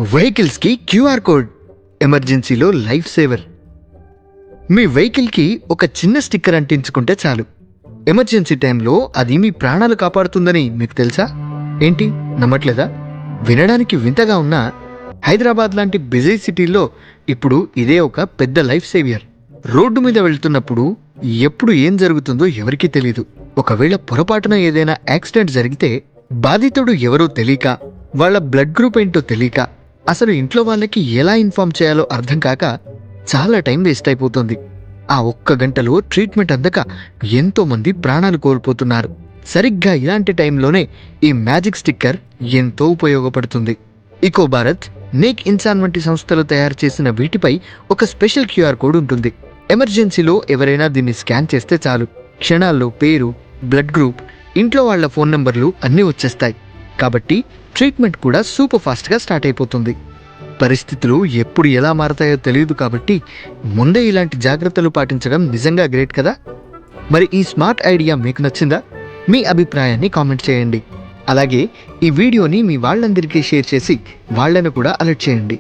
వెహికల్స్కి QR code ఎమర్జెన్సీలో life saver. మీ వెహికల్కి ఒక చిన్న స్టిక్కర్ అంటించుకుంటే చాలు, ఎమర్జెన్సీ టైంలో అది మీ ప్రాణాలు కాపాడుతుందని మీకు తెలుసా? ఏంటి నమ్మట్లేదా? వినడానికి వింతగా ఉన్నా హైదరాబాద్ లాంటి బిజీ సిటీల్లో ఇప్పుడు ఇదే ఒక పెద్ద లైఫ్ సేవియర్. రోడ్డు మీద వెళ్తున్నప్పుడు ఎప్పుడు ఏం జరుగుతుందో ఎవరికీ తెలీదు. ఒకవేళ పొరపాటున ఏదైనా యాక్సిడెంట్ జరిగితే బాధితుడు ఎవరో తెలియక, వాళ్ళ బ్లడ్ గ్రూప్ ఏంటో తెలియక, అసలు ఇంట్లో వాళ్ళకి ఎలా ఇన్ఫార్మ్ చేయాలో అర్థం కాక చాలా టైం వేస్ట్ అయిపోతుంది. ఆ ఒక్క గంటలో ట్రీట్మెంట్ అందక ఎంతో మంది ప్రాణాలు కోల్పోతున్నారు. సరిగ్గా ఇలాంటి టైంలోనే ఈ మ్యాజిక్ స్టిక్కర్ ఎంతో ఉపయోగపడుతుంది. ఇకో భారత్, నేక్ ఇన్సాన్ వంటి సంస్థలు తయారు చేసిన వీటిపై ఒక స్పెషల్ క్యూఆర్ కోడ్ ఉంటుంది. ఎమర్జెన్సీలో ఎవరైనా దీన్ని స్కాన్ చేస్తే చాలు, క్షణాల్లో పేరు, బ్లడ్ గ్రూప్, ఇంట్లో వాళ్ళ ఫోన్ నంబర్లు అన్నీ వచ్చేస్తాయి. కాబట్టి ట్రీట్మెంట్ కూడా సూపర్ ఫాస్ట్గా స్టార్ట్ అయిపోతుంది. పరిస్థితులు ఎప్పుడు ఎలా మారతాయో తెలియదు కాబట్టి ముందే ఇలాంటి జాగ్రత్తలు పాటించడం నిజంగా గ్రేట్ కదా. మరి ఈ స్మార్ట్ ఐడియా మీకు నచ్చిందా? మీ అభిప్రాయాన్ని కామెంట్ చేయండి. అలాగే ఈ వీడియోని మీ వాళ్ళందరికీ షేర్ చేసి వాళ్ళను కూడా అలర్ట్ చేయండి.